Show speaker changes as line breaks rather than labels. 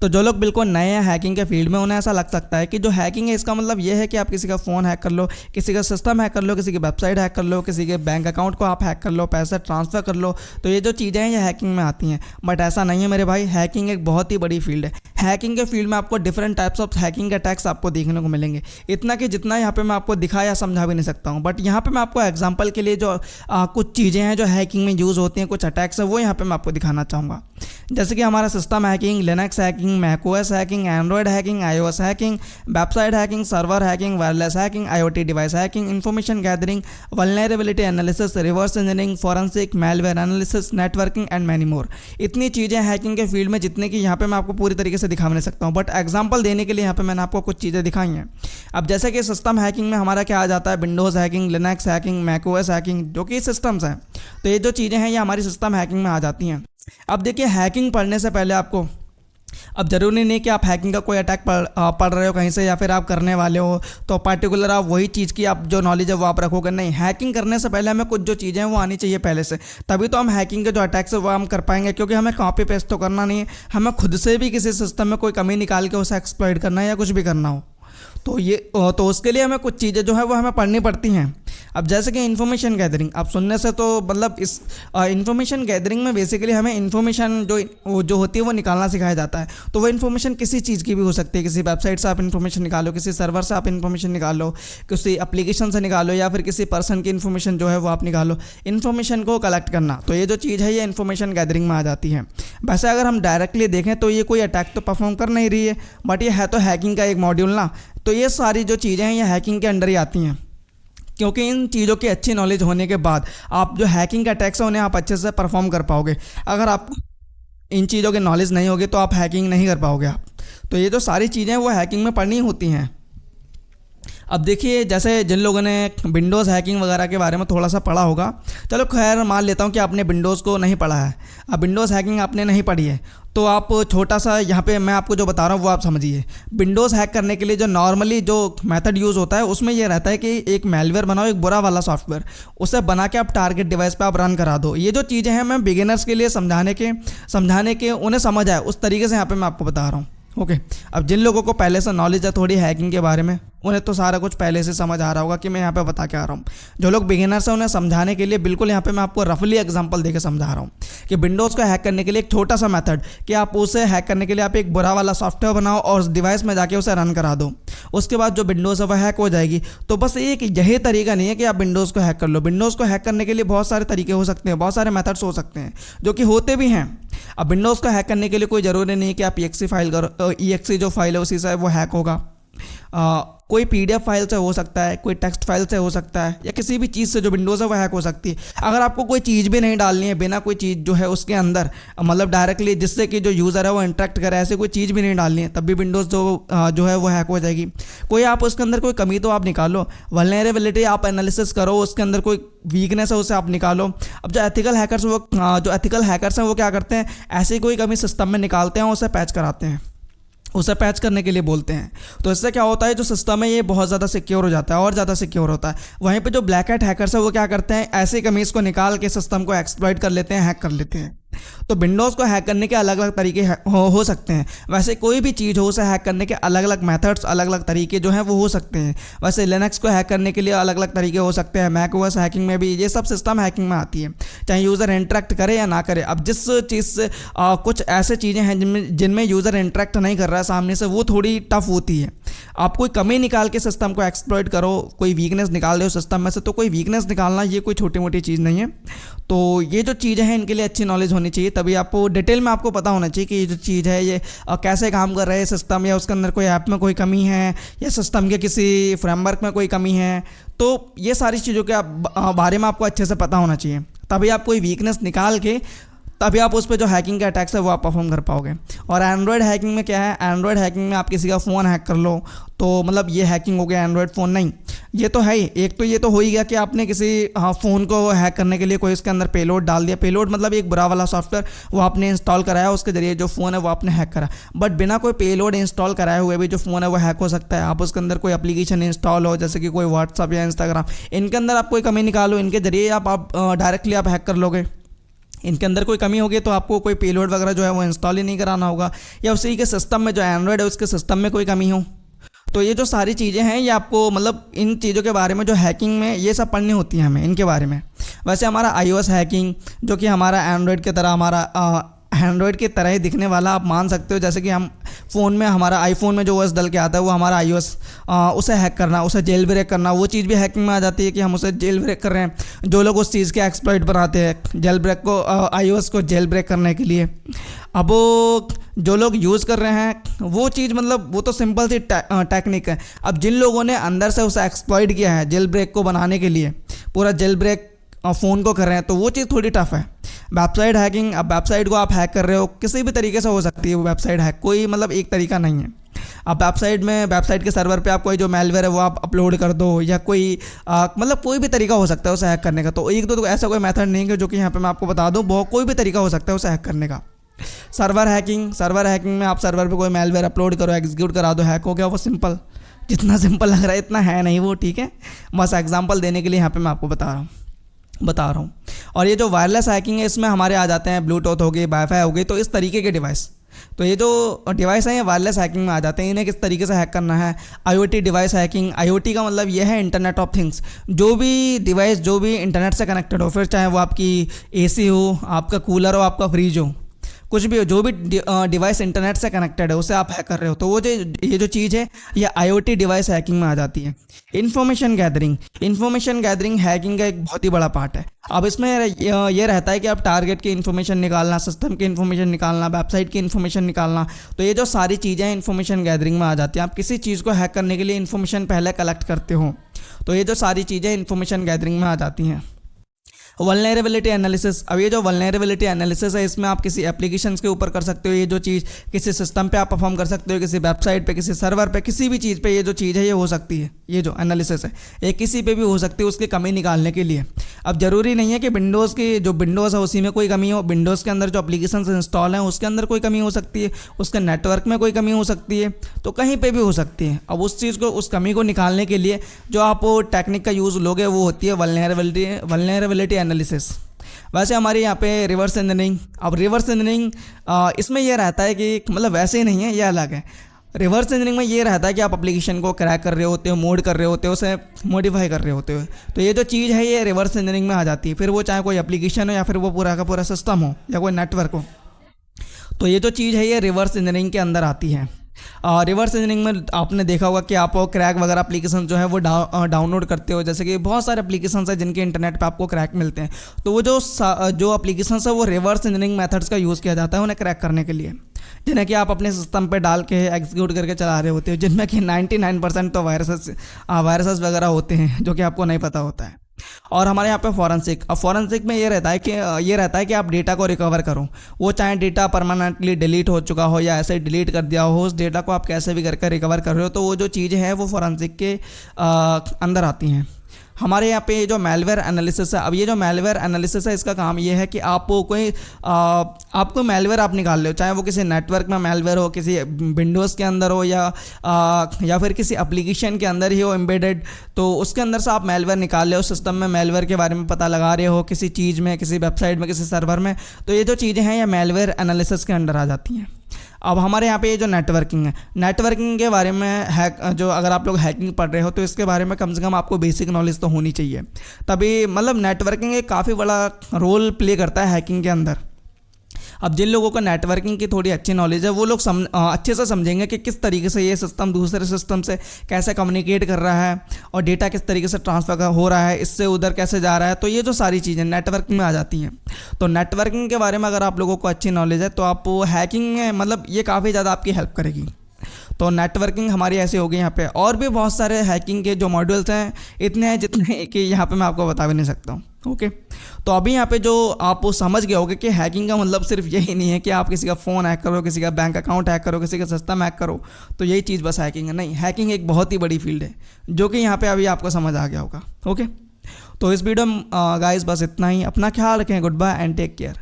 तो जो लोग बिल्कुल नए हैं हैकिंग के फील्ड में, उन्हें ऐसा लग सकता है कि जो हैकिंग है इसका मतलब ये है कि आप किसी का फ़ोन हैक कर लो, किसी का सिस्टम हैक कर लो, किसी की वेबसाइट हैक कर लो, किसी के बैंक अकाउंट को आप हैक कर लो, पैसा ट्रांसफ़र कर लो। तो ये जो चीज़ें हैं ये हैकिंग में आती हैं, बट ऐसा नहीं है मेरे भाई। हैकिंग एक बहुत ही बड़ी फील्ड है। हैकिंग के फील्ड में आपको different types of hacking attacks आपको देखने को मिलेंगे, इतना कि जितना यहाँ पे मैं आपको दिखा या समझा भी नहीं सकता हूँ। बट यहाँ पे मैं आपको एग्जांपल के लिए जो कुछ चीज़ें हैं जो हैकिंग में यूज़ होती हैं, कुछ अटैक्स है, वो यहाँ पे मैं आपको दिखाना चाहूँगा। जैसे कि हमारा system hacking, Linux hacking, macOS hacking, Android hacking, iOS hacking, website hacking, server hacking, wireless hacking, IoT device hacking, information gathering, vulnerability analysis, reverse engineering, forensic, malware analysis, networking and many more. इतनी चीज़ें hacking के field में जितने की यहाँ पे मैं आपको पूरी तरीके से दिखा नहीं सकता हूँ, बट एग्जाम्पल देने के लिए यहाँ पे मैंने आपको कुछ चीज़ें दिखाई हैं। अब जैसे कि सिस्टम हैकिंग में हमारा क्या आ जाता है, Windows hacking, Linux hacking, macOS hacking, जो कि सिस्टम्स हैं। तो ये जो चीज़ें हैं ये हमारी सिस्टम हैकिंग में आ जाती हैं। अब देखिए, हैकिंग पढ़ने से पहले आपको, अब ज़रूरी नहीं कि आप हैकिंग का कोई अटैक पढ़ रहे हो कहीं से या फिर आप करने वाले हो तो पर्टिकुलर आप वही चीज़ की आप जो नॉलेज है वो आप रखोगे। नहीं, हैकिंग करने से पहले हमें कुछ जो चीज़ें हैं वो आनी चाहिए पहले से, तभी तो हम हैकिंग के जो अटैक्स है वो हम कर पाएंगे। क्योंकि हमें कॉपी पेस्ट तो करना नहीं है, हमें खुद से भी किसी सिस्टम में कोई कमी निकाल के उसे एक्सप्लॉइट करना है या कुछ भी करना हो, तो उसके लिए हमें कुछ चीज़ें जो है वो हमें पढ़नी पड़ती हैं। अब जैसे कि इन्फॉर्मेशन गैदरिंग, आप सुनने से तो मतलब इस इन्फॉर्मेशन गैदरिंग में बेसिकली हमें इन्फॉर्मेशन जो होती है वो निकालना सिखाया जाता है। तो वो इन्फॉर्मेशन किसी चीज़ की भी हो सकती है, किसी वेबसाइट से आप इन्फॉर्मेशन निकालो, किसी सर्वर से आप इन्फॉर्मेशन निकालो, किसी एप्लीकेशन से निकालो, या फिर किसी पर्सन की इन्फॉर्मेशन जो है वो आप निकालो। इन्फॉर्मेशन को कलेक्ट करना, तो ये जो चीज़ है ये इन्फॉर्मेशन गैदरिंग में आ जाती है। वैसे अगर हम डायरेक्टली देखें तो ये कोई अटैक तो परफॉर्म कर नहीं रही है, बट ये है तो हैकिंग का एक मॉड्यूल ना। तो ये सारी जो चीज़ें हैं ये हैकिंग के अंडर ही आती हैं, क्योंकि इन चीज़ों की अच्छी नॉलेज होने के बाद आप जो हैकिंग के अटैक्स हैं उन्हें आप अच्छे से परफॉर्म कर पाओगे। अगर आप इन चीज़ों की नॉलेज नहीं होगी तो आप हैकिंग नहीं कर पाओगे आप। तो ये जो सारी चीज़ें हैं वो हैकिंग में पढ़नी होती हैं। अब देखिए, जैसे जिन लोगों ने विंडोज़ हैकिंग वगैरह के बारे में थोड़ा सा पढ़ा होगा, चलो खैर मान लेता हूँ कि आपने विंडोज़ को नहीं पढ़ा है, अब विंडोज़ हैकिंग आपने नहीं पढ़ी है, तो आप छोटा सा यहाँ पे मैं आपको जो बता रहा हूँ वो आप समझिए। विंडोज़ हैक करने के लिए जो नॉर्मली जो मेथड यूज़ होता है उसमें ये रहता है कि एक मेलवेयर बनाओ, एक बुरा वाला सॉफ्टवेयर, उसे बना के आप टारगेट डिवाइस पे आप रन करा दो। ये जो चीज़ें हैं मैं बिगिनर्स के लिए समझाने के उन्हें समझ आए उस तरीके से यहाँ पे मैं आपको बता रहा हूँ। ओके, अब जिन लोगों को पहले से नॉलेज है थोड़ी हैकिंग के बारे में, उन्हें तो सारा कुछ पहले से समझ आ रहा होगा कि मैं यहाँ पे बता के आ रहा हूँ। जो लोग बिगिनर्स हैं उन्हें समझाने के लिए बिल्कुल यहाँ पे मैं आपको रफली एग्जांपल देके समझा रहा हूँ कि विंडोज़ को हैक करने के लिए एक छोटा सा मेथड कि आप उसे हैक करने के लिए आप एक बुरा वाला सॉफ्टवेयर बनाओ और उस डिवाइस में जाके उसे रन करा दो। उसके बाद जो विंडोज़ है वह हैक हो जाएगी। तो बस एक यही तरीका नहीं है कि आप विंडोज़ को हैक कर लो। विंडोज़ को हैक करने के लिए बहुत सारे तरीके हो सकते हैं, बहुत सारे मेथड्स हो सकते हैं जो कि होते भी हैं। अब विंडोज़ को हैक करने के लिए कोई ज़रूरी नहीं है कि आप EXE फाइल करो, EXE जो फाइल है उसी से वो हैक होगा। कोई PDF फाइल से हो सकता है, कोई टेक्स्ट फाइल से हो सकता है, या किसी भी चीज़ से जो विंडोज़ है वो हैक हो सकती है। अगर आपको कोई चीज़ भी नहीं डालनी है, बिना कोई चीज़ जो है उसके अंदर मतलब डायरेक्टली जिससे कि जो यूज़र है वो इंटरेक्ट करे, ऐसे कोई चीज़ भी नहीं डालनी है, तब भी विंडोज़ जो है वो हैक हो जाएगी। कोई आप उसके अंदर कोई कमी तो आप निकालो, वल्नरेबिलिटी आप एनालिसिस करो, उसके अंदर कोई वीकनेस है उसे आप निकालो। अब जो एथिकल हैकर्स हैं वो क्या करते हैं, ऐसी कोई कमी सिस्टम में निकालते हैं, उसे पैच कराते हैं, उसे पैच करने के लिए बोलते हैं। तो इससे क्या होता है, जो सिस्टम है ये बहुत ज़्यादा सिक्योर हो जाता है और ज़्यादा सिक्योर होता है। वहीं पे जो ब्लैक हैट हैकर्स है वो क्या करते हैं, ऐसे कमीज़ को निकाल के सिस्टम को एक्सप्लॉइट कर लेते हैं, हैक कर लेते हैं। तो विंडोज़ को हैक करने के अलग अलग तरीके हो सकते हैं। वैसे कोई भी चीज़ हो उसे हैक करने के अलग अलग मेथड्स, अलग अलग तरीके जो हैं वो हो सकते हैं। वैसे लिनक्स को हैक करने के लिए अलग अलग तरीके हो सकते हैं, मैकओएस हैकिंग में भी, ये सब सिस्टम हैकिंग में आती है, चाहे यूज़र इंटरेक्ट करे या ना करे। अब जिस चीज़ से कुछ ऐसे चीज़ें हैं जिनमें यूज़र इंटरेक्ट नहीं कर रहा है सामने से, वो थोड़ी टफ होती है। आप कोई कमी निकाल के सिस्टम को एक्सप्लॉइट करो, कोई वीकनेस निकाल दो सिस्टम में से, तो कोई वीकनेस निकालना ये कोई छोटी मोटी चीज़ नहीं है। तो ये जो चीज़ें हैं इनके लिए अच्छी नॉलेज होनी चाहिए, तभी आपको डिटेल में आपको पता होना चाहिए कि ये जो चीज़ है ये कैसे काम कर रहा है सिस्टम, या उसके अंदर कोई ऐप में कोई कमी है, या सिस्टम के किसी फ्रेमवर्क में कोई कमी है। तो ये सारी चीज़ों के बारे में आपको अच्छे से पता होना चाहिए, तभी आप कोई वीकनेस निकाल के तभी आप उस पर जो हैकिंग के अटैक्स है वो आप परफॉर्म कर पाओगे। और एंड्रॉयड हैकिंग में क्या है, एंड्रॉयड हैकिंग में आप किसी का फ़ोन हैक कर लो तो मतलब ये हैकिंग हो गया, एंड्रॉयड फ़ोन नहीं। ये तो है ही, एक तो ये तो हो ही गया कि आपने किसी फ़ोन को हैक करने के लिए कोई इसके अंदर पेलोड डाल दिया। पेलोड मतलब एक बुरा वाला सॉफ्टवेयर वो आपने इंस्टॉल कराया, उसके जरिए जो फ़ोन है वो आपने हैक करा। बट बिना कोई पेलोड इंस्टॉल कराए हुए भी जो फ़ोन है वो हैक हो सकता है। आप उसके अंदर कोई एप्लीकेशन इंस्टॉल हो, जैसे कि कोई व्हाट्सअप या इंस्टाग्राम, इनके अंदर आप कोई कमी निकालो, इनके जरिए आप डायरेक्टली आप हैक कर लोगे। इनके अंदर कोई कमी होगी तो आपको कोई पेलोड वगैरह जो है वो इंस्टॉल ही नहीं कराना होगा, या उसी के सिस्टम में जो एंड्रॉयड है उसके सिस्टम में कोई कमी हो। तो ये जो सारी चीज़ें हैं ये आपको मतलब इन चीज़ों के बारे में जो हैकिंग में ये सब पढ़नी होती है हमें इनके बारे में। वैसे हमारा iOS हैकिंग जो कि हमारा एंड्रॉयड की तरह एंड्रॉयड की तरह ही दिखने वाला आप मान सकते हो। जैसे कि हम फ़ोन में हमारा आईफोन में जो OS डल के आता है वो हमारा iOS, उसे हैक करना, उसे जेल ब्रेक करना, वो चीज़ भी हैकिंग में आ जाती है कि हम उसे जेल ब्रेक कर रहे हैं। जो लोग उस चीज़ के एक्सप्लॉइट बनाते हैं जेल ब्रेक को, iOS को जेल ब्रेक करने के लिए, अब जो लोग यूज़ कर रहे हैं वो चीज़ मतलब वो तो सिंपल सी टेक्निक है। अब जिन लोगों ने अंदर से उसे एक्सप्लॉइट किया है जेल ब्रेक को बनाने के लिए, पूरा जेल ब्रेक फ़ोन को कर रहे हैं, तो वो चीज़ थोड़ी टफ है। वेबसाइट हैकिंग, अब वेबसाइट को आप हैक कर रहे हो, किसी भी तरीके से हो सकती है वो वेबसाइट हैक, कोई मतलब एक तरीका नहीं है। अब वेबसाइट के सर्वर पे आप कोई जो मेलवेयर है वो आप अपलोड कर दो, या कोई मतलब कोई भी तरीका हो सकता है उसे हैक करने का। तो एक दो तो ऐसा कोई मेथड नहीं है जो कि यहाँ पे मैं आपको बता दूँ, बहुत कोई भी तरीका हो सकता है उसे हैक करने का। सर्वर हैकिंग में आप सर्वर पे कोई मेलवेयर अपलोड करो, एग्जीक्यूट करा दो, हैक हो गया वो। सिंपल, जितना सिंपल लग रहा है इतना है नहीं वो, ठीक है। बस एग्जांपल देने के लिए यहाँ पे मैं आपको बता रहा हूँ। और ये जो वायरलेस हैकिंग है इसमें हमारे आ जाते हैं ब्लूटूथ हो गई, वाईफाई हो गई, तो इस तरीके के डिवाइस। तो ये जो डिवाइस हैं ये वायरलेस हैकिंग में आ जाते हैं। इन्हें किस तरीके से हैक करना है, IoT डिवाइस हैकिंग। IoT का मतलब ये है इंटरनेट ऑफ थिंग्स। जो भी डिवाइस जो भी इंटरनेट से कनेक्टेड हो, फिर चाहे वो आपकी AC हो, आपका कूलर हो, आपका फ्रिज हो, कुछ भी हो, जो भी डिवाइस इंटरनेट से कनेक्टेड है उसे आप हैक कर रहे हो, तो वो ये जो चीज़ है ये IoT डिवाइस हैकिंग में आ जाती है। इन्फॉर्मेशन गैदरिंग हैकिंग का एक बहुत ही बड़ा पार्ट है। अब इसमें ये रहता है कि आप टारगेट की इन्फॉर्मेशन निकालना, सिस्टम की इन्फॉर्मेशन निकालना, वेबसाइट की इन्फॉर्मेशन निकालना, तो ये जो सारी चीज़ें इन्फॉर्मेशन गैदरिंग में आ जाती हैं। आप किसी चीज़ को हैक करने के लिए इन्फॉर्मेशन पहले कलेक्ट करते हो, तो ये जो सारी चीज़ें इन्फॉर्मेशन गैदरिंग में आ जाती हैं। वल्नरेबिलिटी एनालिसिस, अब ये जो वल्नरेबिलिटी एनालिसिस है इसमें आप किसी एप्लीकेशंस के ऊपर कर सकते हो। ये जो चीज़ किसी सिस्टम पे आप परफॉर्म कर सकते हो, किसी वेबसाइट पे, किसी सर्वर पे, किसी भी चीज़ पे ये जो चीज़ है ये हो सकती है। ये जो एनालिसिस है ये किसी पे भी हो सकती है उसकी कमी निकालने के लिए। अब ज़रूरी नहीं है कि विंडोज़ की जो विंडोज़ है उसी में कोई कमी हो, विंडोज़ के अंदर जो एप्लीकेशंस इंस्टॉल हैं उसके अंदर कोई कमी हो सकती है, उसके नेटवर्क में कोई कमी हो सकती है, तो कहीं पे भी हो सकती है। अब उस चीज़ को, उस कमी को निकालने के लिए जो आप टेक्निक का यूज़ लोगे वो होती है वल्नरेबिलिटी एनालिसिस। वैसे हमारे यहाँ पे रिवर्स इंजीनियरिंग, अब रिवर्स इंजीनियरिंग इसमें यह रहता है कि मतलब वैसे ही नहीं है, ये अलग है। रिवर्स इंजीनियरिंग में ये रहता है कि आप एप्लीकेशन को क्रैक कर रहे होते हो, मोड कर रहे होते हो, उसे मॉडिफाई कर रहे होते हो, तो ये जो चीज़ है ये रिवर्स इंजीनियरिंग में आ जाती है। फिर वो चाहे कोई एप्लीकेशन हो या फिर वो पूरा का पूरा सिस्टम हो या कोई नेटवर्क हो, तो ये जो चीज़ है ये रिवर्स इंजीनियरिंग के अंदर आती है। रिवर्स इंजीनियरिंग में आपने देखा होगा कि आप क्रैक वगैरह एप्लीकेशन जो है वो डाउनलोड करते हो, जैसे कि बहुत सारे एप्लीकेशन है जिनके इंटरनेट पे आपको क्रैक मिलते हैं, तो वो जो एप्लीकेशन है वो रिवर्स इंजीनियरिंग मेथड्स का यूज़ किया जाता है उन्हें क्रैक करने के लिए, जिन्हें कि आप अपने सिस्टम पे डाल के एग्जीक्यूट करके चला रहे होते हो, जिनमें कि 99% तो वायरसेस वगैरह होते हैं जो कि आपको नहीं पता होता है। और हमारे यहाँ पे फॉरेंसिक में ये रहता है कि आप डेटा को रिकवर करो, वो चाहे डेटा परमानेंटली डिलीट हो चुका हो या ऐसे डिलीट कर दिया हो, उस डेटा को आप कैसे भी करके रिकवर कर रहे हो, तो वो जो चीज़ें हैं वो फॉरेंसिक के अंदर आती हैं। हमारे यहाँ पे जो मेलवेयर एनालिसिस है, अब ये जो मेलवेयर एनालिसिस है इसका काम ये है कि आपको मेलवेयर आप निकाल लो, चाहे वो किसी नेटवर्क में मेलवेयर हो, किसी विंडोज़ के अंदर हो या फिर किसी एप्लीकेशन के अंदर ही हो एम्बेडेड, तो उसके अंदर से आप मेलवेयर निकाल ले हो, सिस्टम में मेलवेयर के बारे में पता लगा रहे हो, किसी चीज़ में, किसी वेबसाइट में, किसी सर्वर में, तो ये जो चीज़ें हैं ये मेलवेयर एनालिसिस के अंडर आ जाती हैं। अब हमारे यहाँ पे ये जो नेटवर्किंग के बारे में जो अगर आप लोग हैकिंग पढ़ रहे हो तो इसके बारे में कम से कम आपको बेसिक नॉलेज तो होनी चाहिए, तभी मतलब नेटवर्किंग एक काफ़ी बड़ा रोल प्ले करता है हैकिंग के अंदर। अब जिन लोगों को नेटवर्किंग की थोड़ी अच्छी नॉलेज है वो लोग अच्छे से समझेंगे कि किस तरीके से ये सिस्टम दूसरे सिस्टम से कैसे कम्युनिकेट कर रहा है और डेटा किस तरीके से ट्रांसफ़र हो रहा है, इससे उधर कैसे जा रहा है, तो ये जो सारी चीज़ें नेटवर्किंग में आ जाती हैं। तो नेटवर्किंग के बारे में अगर आप लोगों को अच्छी नॉलेज है तो आप हैकिंग में मतलब ये काफ़ी ज़्यादा आपकी हेल्प करेगी। तो नेटवर्किंग हमारी ऐसे हो गई। यहाँ पे और भी बहुत सारे हैकिंग के जो मॉड्यूल्स हैं इतने हैं जितने कि यहाँ पे मैं आपको बता भी नहीं सकता हूँ। ओके, तो अभी यहाँ पे जो आप समझ गए होगे कि हैकिंग का मतलब सिर्फ यही नहीं है कि आप किसी का फ़ोन हैक करो, किसी का बैंक अकाउंट हैक करो, किसी का सिस्टम हैक करो, तो यही चीज़ बस हैकिंग है। नहीं, हैकिंग एक बहुत ही बड़ी फील्ड है जो कि यहाँ पे अभी आपको समझ आ गया होगा। ओके, तो इस वीडियो में गाइस बस इतना ही। अपना ख्याल रखें। Good bye and take care.